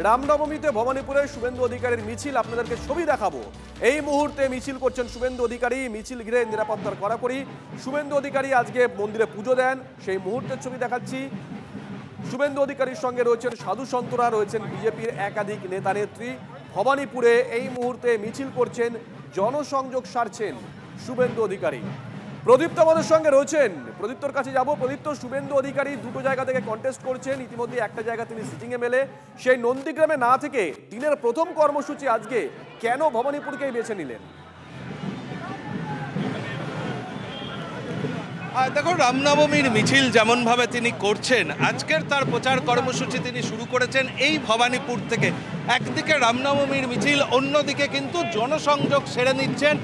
রামনবমীতে ভবানীপুরে শুভেন্দু অধিকারীর মিছিল আপনাদেরকে ছবি দেখাবো। এই মুহূর্তে মিছিল করছেন শুভেন্দু অধিকারী, মিছিল ঘিরে নিরাপত্তার কড়াকড়ি। শুভেন্দু অধিকারী আজকে মন্দিরে পুজো দেন, সেই মুহূর্তের ছবি দেখাচ্ছি। শুভেন্দু অধিকারীর সঙ্গে রয়েছেন সাধু সন্তরা, রয়েছেন বিজেপির একাধিক নেতা নেত্রী। ভবানীপুরে এই মুহূর্তে মিছিল করছেন, জনসংযোগ সারছেন শুভেন্দু অধিকারী। প্রদীপ্ত আমাদের সঙ্গে রয়েছেন, প্রদীপ্তর কাছে যাব। প্রদীপ্ত, শুভেন্দু অধিকারী দুটো জায়গা থেকে কন্টেস্ট করছেন, ইতিমধ্যে একটা জায়গা তিনি সিটিং এমএলএ, সেই নন্দীগ্রামে না থেকে দিনের প্রথম কর্মসূচি আজকে কেন ভবানীপুরকেই বেছে নিলেন? দেখো, রামনবমীর মিছিল যেমনভাবে তিনি করছেন, আজকের তার প্রচার কর্মসূচি তিনি শুরু করেছেন এই ভবানীপুর থেকে। একদিকে রামনবমীর মিছিল, অন্যদিকে কিন্তু জনসংযোগ সেরে নিচ্ছেন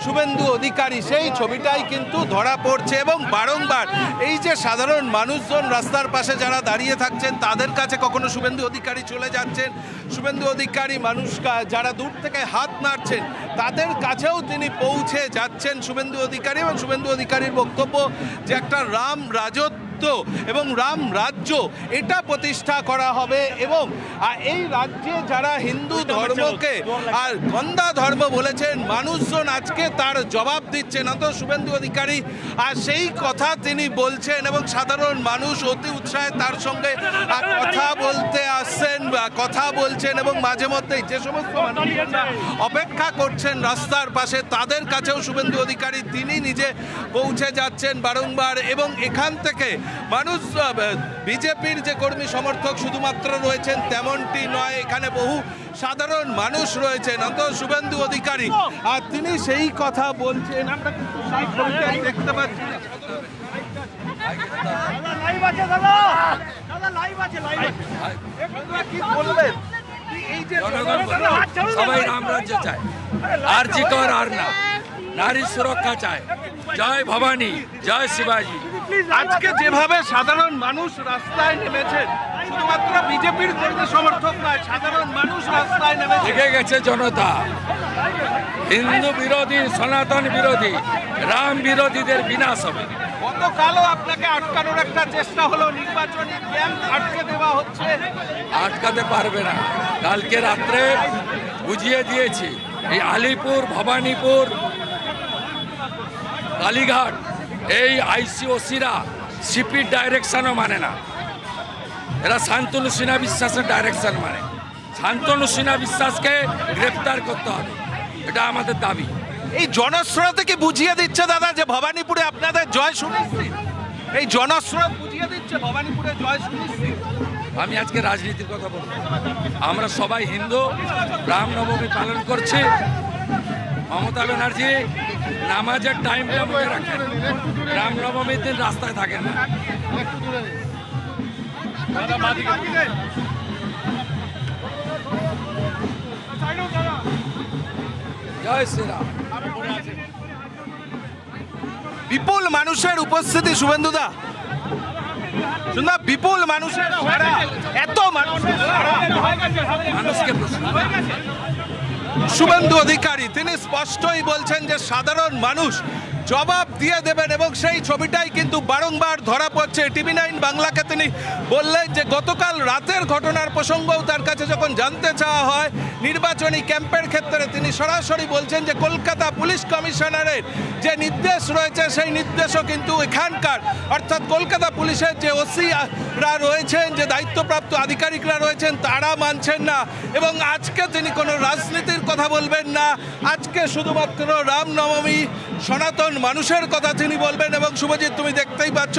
শুভেন্দু অধিকারী। সেই ছবিটাই কিন্তু ধরা পড়ছে এবং বারংবার এই যে সাধারণ মানুষজন রাস্তার পাশে যারা দাঁড়িয়ে থাকছেন তাদের কাছে কখনো শুভেন্দু অধিকারী চলে যাচ্ছেন, শুভেন্দু অধিকারী মানুষ যারা দূর থেকে হাত নাড়ছেন তাদের কাছেও তিনি পৌঁছে যাচ্ছেন শুভেন্দু অধিকারী। এবং শুভেন্দু অধিকারীর বক্তব্য যে একটা রাম রাজত্ব এবং রাম রাজ্য এটা প্রতিষ্ঠা করা হবে এবং এই রাজ্যে যারা হিন্দু ধর্মকে আর গন্ধা ধর্ম বলেছেন মানুষজন আজকে তার জবাব দিচ্ছেন অত শুভেন্দু অধিকারী। আর সেই কথা তিনি বলছেন এবং সাধারণ মানুষ অতি উৎসাহে তার সঙ্গে কথা বলতে আসছেন, কথা বলছেন এবং মাঝে মধ্যেই যে সমস্ত মানুষরা অপেক্ষা করছেন রাস্তার পাশে তাদের কাছেও শুভেন্দু অধিকারী তিনি নিজে পৌঁছে যাচ্ছেন বারংবার। এবং এখান থেকে মানুষ, বিজেপির যে কর্মী সমর্থক শুধুমাত্র রয়েছেন তেমনটি নয়, এখানে বহু সাধারণ মানুষ রয়েছেন অন্ত শুভেন্দু অধিকারী আর তিনি সেই কথা বলছেন। আমরা কিন্তু সেই ছবিটাই দেখতে পাচ্ছি। কি বলবেন? সবাই রাম রাজ্য চায়, আর জি কর আর না, নারী সুরক্ষা চায়। জয় ভবানী, জয় শিবাজি। আজকে যেভাবে সাধারণ মানুষ রাস্তায় নেমেছেন, শুধুমাত্র বিজেপির কর্মী সমর্থক নয়, সাধারণ মানুষ রাস্তায় নেমেছে। জেগে গেছে জনতা। হিন্দু বিরোধী, সনাতন বিরোধী, রাম বিরোধীদের বিনাশ হবে। গতকালও আপনাকে আটকানোর একটা চেষ্টা হলো, নির্বাচনী ক্যাম্প আটকে দেওয়া হচ্ছে। আটকাতে পারবে না। কালকে রাত্রে বুঝিয়ে দিয়েছি, এই আলিপুর, ভবানীপুর, কালীঘাট, এই আইসিওসিরা সিপির ডাইরেকশনও মানে না, এরা শান্তনু সিনহা বিশ্বাসের ডাইরেকশন মানে। শান্তনু সিনহা বিশ্বাসকে গ্রেফতার করতে হবে, এটা আমাদের দাবি। এই জনস্রোত থেকে বুঝিয়ে দিচ্ছে দাদা যে ভবানীপুরে আপনাদের জয় সুনিশ্চিত। এই জনস্রোত বুঝিয়ে দিচ্ছে ভবানীপুরে জয় সুনিশ্চিত। আমি আজকে রাজনীতির কথা বলবো। আমরা সবাই হিন্দু, রামনবমী পালন করছি। মমতা ব্যানার্জি নামাজের টাইমটা মনে রাখেন, রামনবমীর দিন রাস্তায় থাকেন না। জয় শ্রীরাম। বিপুল মানুষের উপস্থিতি শুভেন্দুদা, শুনলাম বিপুল মানুষের সারা, এত মানুষের মানুষকে শুভেন্দু অধিকারী তিনি স্পষ্টই বলছেন যে সাধারণ মানুষ জবাব দিয়ে দেবেন এবং সেই ছবিটাই কিন্তু বারংবার ধরা পড়ছে। টিভি9 বাংলাকে তিনি বললেন যে গতকাল রাতের ঘটনার প্রসঙ্গও তার কাছে যখন জানতে চাওয়া হয় নির্বাচনী ক্যাম্পের ক্ষেত্রে, তিনি সরাসরি বলছেন যে কলকাতা পুলিশ কমিশনারের যে নির্দেশ রয়েছে সেই নির্দেশও কিন্তু এখানকার অর্থাৎ কলকাতা পুলিশের যে ওসিরা রয়েছেন, যে দায়িত্বপ্রাপ্ত আধিকারিকরা রয়েছেন তারা মানছেন না। এবং আজকে তিনি কোনো রাজনীতির কথা বলবেন না, আজকে শুধুমাত্র রামনবমী, সনাতন মানুষের কথা তিনি বলবেন। এবং শুভজিৎ, তুমি দেখতেই পাচ্ছ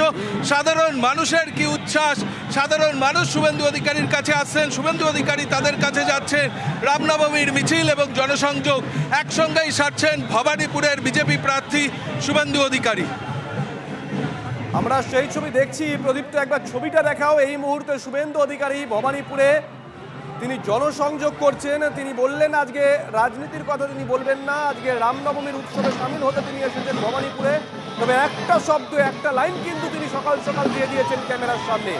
সাধারণ মানুষের কি উচ্ছ্বাস, সাধারণ মানুষ শুভেন্দু অধিকারীর কাছে আসছেন, শুভেন্দু অধিকারী তাদের কাছে যাচ্ছে। রামনবমীর মিছিল এবং জনসংযোগ একসঙ্গেই সারছেন ভবানীপুরের বিজেপি প্রার্থী শুভেন্দু অধিকারী। আমরা সেই ছবি দেখছি। প্রদীপ্ত, একবার ছবিটা দেখাও। এই মুহূর্তে শুভেন্দু অধিকারী ভবানীপুরে তিনি জনসংযোগ করছেন। তিনি বললেন আজকে রাজনীতির কথা তিনি বলবেন না, আজকে রামনবমীর উৎসবে সামিল হতে তিনি এসেছেন ভবানীপুরে। তবে একটা শব্দ, একটা লাইন কিন্তু তিনি সকাল সকাল দিয়ে দিয়েছেন ক্যামেরার সামনে,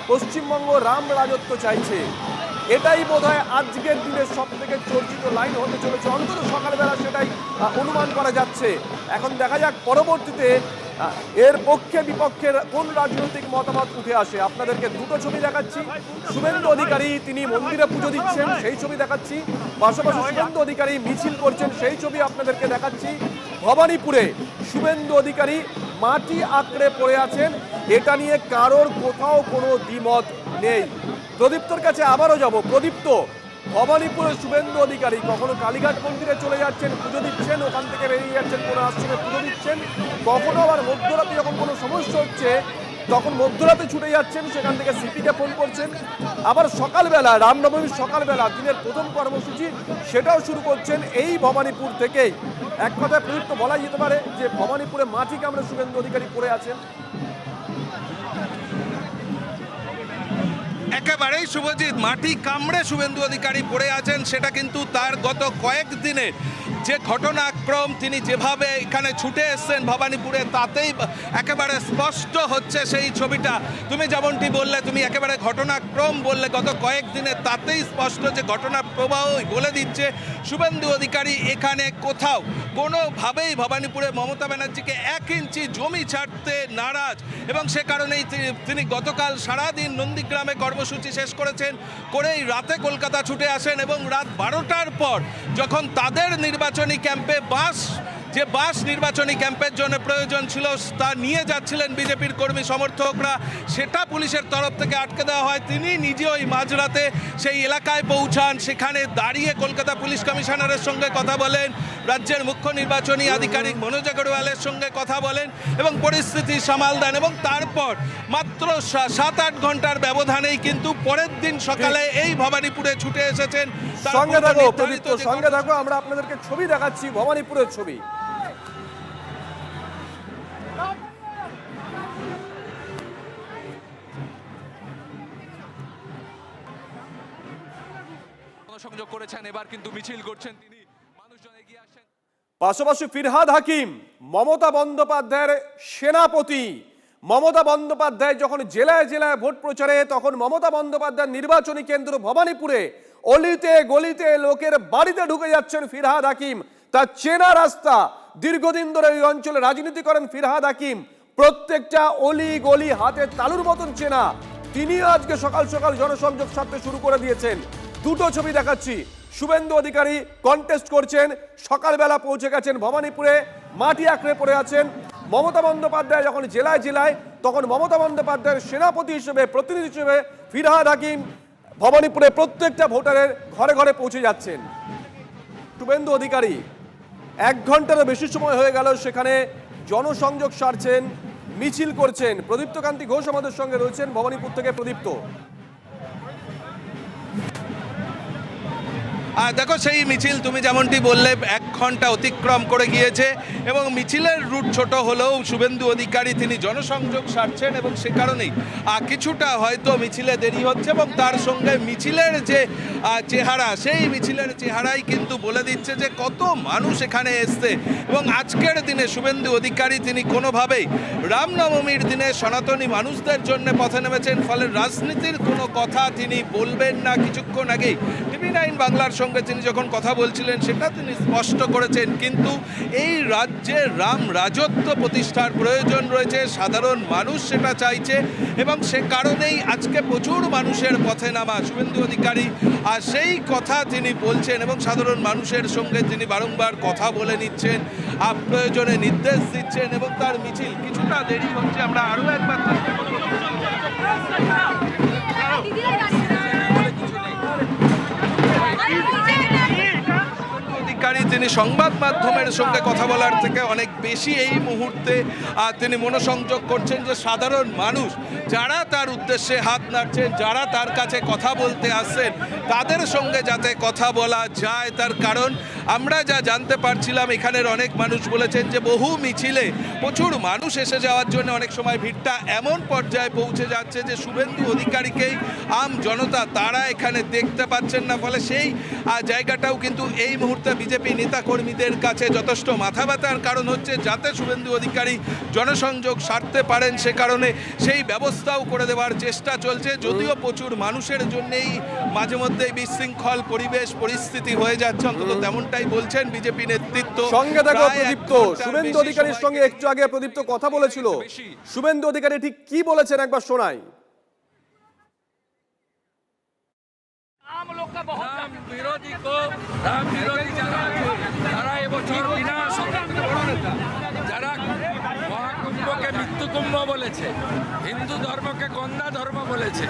পশ্চিমবঙ্গ রাম রাজত্ব চাইছে। এটাই বোধহয় আজকের দিনের সব থেকে চর্চিত লাইন হতে চলেছে, অন্তত সকালবেলা সেটাই অনুমান করা যাচ্ছে। এখন দেখা যাক পরবর্তীতে এর পক্ষে বিপক্ষের কোন রাজনৈতিক মতামত উঠে আসে আপনাদেরকে দুটো ছবি দেখাচ্ছি। শুভেন্দু অধিকারী তিনি মন্দিরে পুজো দিচ্ছেন সেই ছবি দেখাচ্ছি, পাশাপাশি শুভেন্দু অধিকারী মিছিল করছেন সেই ছবি আপনাদেরকে দেখাচ্ছি। ভবানীপুরে শুভেন্দু অধিকারী মাটি আঁকড়ে পড়ে আছেন, এটা নিয়ে কারোর কোথাও কোনো দ্বিমত নেই। প্রদীপ্তর কাছে আবারও যাব। প্রদীপ্ত, ভবানীপুরে শুভেন্দু অধিকারী কখনো কালীঘাট মন্দিরে চলে যাচ্ছেন, পুজো দিচ্ছেন, ওখান থেকে বেরিয়ে যাচ্ছেন কোনো আশ্রমে পুজো দিচ্ছেন, কখনো আবার মধ্যরাতে যখন কোনো সমস্যা হচ্ছে তখন মধ্যরাতে ছুটে যাচ্ছেন, সেখান থেকে সিপিকে ফোন করছেন, আবার সকালবেলা রামনবমীর সকালবেলা দিনের প্রথম কর্মসূচি সেটাও শুরু করছেন এই ভবানীপুর থেকেই। এক কথায় প্রদীপ্ত বলা যেতে পারে যে ভবানীপুরে মাটি কামড়ে শুভেন্দু অধিকারী পড়ে আছেন। একেবারেই শুভজিৎ, মাটি কামড়ে শুভেন্দু অধিকারী পড়ে আছেন, সেটা কিন্তু তার গত কয়েকদিনে যে ঘটনাক্রম তিনি যেভাবে এখানে ছুটে এসছেন ভবানীপুরে তাতেই একেবারে স্পষ্ট হচ্ছে সেই ছবিটা। তুমি যেমনটি বললে, তুমি একেবারে ঘটনাক্রম বললে গত কয়েকদিনে, তাতেই স্পষ্ট যে ঘটনার প্রবাহই বলে দিচ্ছে শুভেন্দু অধিকারী এখানে কোথাও কোনোভাবেই ভবানীপুরে মমতা ব্যানার্জিকে 1 ইঞ্চি জমি ছাড়তে নারাজ, এবং সে কারণেই তিনি গতকাল সারাদিন নন্দীগ্রামে কর্মসূচি শেষ করেছেন, করেই রাতে কলকাতা ছুটে আসেন এবং রাত 12টার পর যখন তাদের নির্বাচনী ক্যাম্পে বাস নির্বাচনী ক্যাম্পের জন্য প্রয়োজন ছিল তা নিয়ে যাচ্ছিলেন বিজেপির কর্মী সমর্থকরা, সেটা পুলিশের তরফ থেকে আটকে দেওয়া হয়। তিনি নিজে ওই মাঝরাতে সেই এলাকায় পৌঁছান, সেখানে দাঁড়িয়ে কলকাতা পুলিশ কমিশনারের সঙ্গে কথা বলেন, রাজ্যের মুখ্য নির্বাচনী আধিকারিক মনোজ আগরওয়ালের সঙ্গে কথা বলেন এবং পরিস্থিতি সামাল দেন, এবং তারপর মাত্র 7-8 ঘন্টার ব্যবধানেই কিন্তু পরের দিন সকালে এই ভবানীপুরে ছুটে এসেছেন। সঙ্গে থাকো প্রদীপ্ত, সঙ্গে থাকো, আমরা আপনাদেরকে ছবি দেখাচ্ছি ভবানীপুরের ছবি। সংযোগ করেছেন, এবার কিন্তু মিছিল করছেন তিনি, মানুষজন এগিয়ে আসেন। পাশাপাশি ফিরহাদ হাকিম মমতা বন্দ্যোপাধ্যায়ের সেনাপতি। মমতা বন্দ্যোপাধ্যায় যখন জেলায় জেলায় ভোট প্রচারে, তখন মমতা বন্দ্যোপাধ্যায়ের নির্বাচনী কেন্দ্র ভবানীপুরে অলিতে গলিতে লোকের বাড়িতে ঢুকে যাচ্ছেন ফিরহাদ হাকিম। তার চেনা রাস্তা, দীর্ঘদিন ধরে এই অঞ্চলে রাজনীতি করেন ফিরহাদ হাকিম, প্রত্যেকটা অলি গলি হাতে তালুর মতন চেনা। তিনিও আজকে সকাল সকাল জনসংযোগ সারতে শুরু করে দিয়েছেন। দুটো ছবি দেখাচ্ছি। শুভেন্দু অধিকারী কন্টেস্ট করছেন, সকালবেলা পৌঁছে গেছেন ভবানীপুরে, মাটি আঁকড়ে পড়ে আছেন। মমতা বন্দ্যোপাধ্যায় যখন জেলায় জেলায়, তখন মমতা বন্দ্যোপাধ্যায়ের সেনাপতি হিসেবে, প্রতিনিধি হিসেবে ফিরহাদ হাকিম ভবানীপুরে প্রত্যেকটা ভোটারের ঘরে ঘরে পৌঁছে যাচ্ছেন। শুভেন্দু অধিকারী 1 ঘন্টারও বেশি সময় হয়ে গেল সেখানে জনসংযোগ সারছেন, মিছিল করছেন। প্রদীপ্ত কান্তি ঘোষ আমাদের সঙ্গে রয়েছেন ভবানীপুর থেকে। প্রদীপ্ত, দেখো সেই মিছিল তুমি যেমনটি বললে 1 ঘন্টা অতিক্রম করে গিয়েছে এবং মিছিলের রুট ছোট হলেও শুভেন্দু অধিকারী তিনি জনসংযোগ সারছেন এবং সে কারণেই কিছুটা হয়তো মিছিলে দেরি হচ্ছে, এবং তার সঙ্গে মিছিলের যে চেহারা, সেই মিছিলের চেহারাই কিন্তু বলে দিচ্ছে যে কত মানুষ এখানে এসছে। এবং আজকের দিনে শুভেন্দু অধিকারী তিনি কোনোভাবেই রামনবমীর দিনে সনাতনী মানুষদের জন্য পথে নেমেছেন, ফলে রাজনীতির কোনো কথা তিনি বলবেন না। কিছুক্ষণ আগেই TV9 বাংলার সঙ্গে তিনি যখন কথা বলছিলেন সেটা তিনি স্পষ্ট করেছেন, কিন্তু এই রাজ্যে রাম রাজত্ব প্রতিষ্ঠার প্রয়োজন রয়েছে, সাধারণ মানুষ সেটা চাইছে, এবং সে কারণেই আজকে প্রচুর মানুষের পথে নামা শুভেন্দু অধিকারী, আর সেই কথা তিনি বলছেন এবং সাধারণ মানুষের সঙ্গে তিনি বারংবার কথা বলে নিচ্ছেন, প্রয়োজনে নির্দেশ দিচ্ছেন, এবং তার মিছিল কিছুটা দেরি হচ্ছে। আমরা আরও একবার চেষ্টা করব। তিনি সংবাদ মাধ্যমের সঙ্গে কথা বলার থেকে অনেক বেশি এই মুহূর্তে তিনি মনোসংযোগ করছেন যে সাধারণ মানুষ যারা তার উদ্দেশ্যে হাত নাড়ছেন, যারা তার কাছে কথা বলতে আসছেন, তাদের সঙ্গে যাতে কথা বলা যায়। তার কারণ আমরা যা জানতে পারছিলাম, এখানের অনেক মানুষ বলেছেন যে বহু মিছিলে প্রচুর মানুষ এসে যাওয়ার জন্য অনেক সময় ভিড়টা এমন পর্যায়ে পৌঁছে যাচ্ছে যে শুভেন্দু অধিকারীকেই আম জনতা তারা এখানে দেখতে পাচ্ছেন না, ফলে সেই জায়গাটাও কিন্তু এই মুহূর্তে বিজেপি নেতাকর্মীদের কাছে যথেষ্ট মাথা ব্যথার কারণ হচ্ছে, যাতে শুভেন্দু অধিকারী জনসংযোগ সারতে পারেন সে কারণে সেই ব্যবস্থাও করে দেওয়ার চেষ্টা চলছে। যদিও প্রচুর মানুষের জন্যেই মাঝে মধ্যেই বিশৃঙ্খল পরিবেশ পরিস্থিতি হয়ে যাচ্ছে, অন্তত তেমনটাই বলছেন বিজেপি নেতৃত্ব। সঙ্গে দেখো প্রায় এক প্রদীপ্ত, ঘন্টার শুভেন্দু বেশি অধিকারীর সময় সঙ্গে একটু আগে প্রদীপ্ত কথা বলেছিল। শুভেন্দু অধিকারী ঠিক কি বলেছেন একবার শোনাই। রাম বিরোধী যারা এবছর বিনাশ যারা মহাকুম্ভকে মৃত্যুকুম্ভ বলেছে, হিন্দু ধর্মকে গন্ধা ধর্ম বলেছে,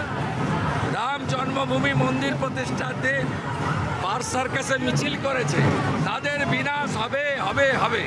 রাম জন্মভূমি মন্দির প্রতিষ্ঠাতে পার সার্কাসে মিছিল করেছে, তাদের বিনাশ হবে হবে হবে।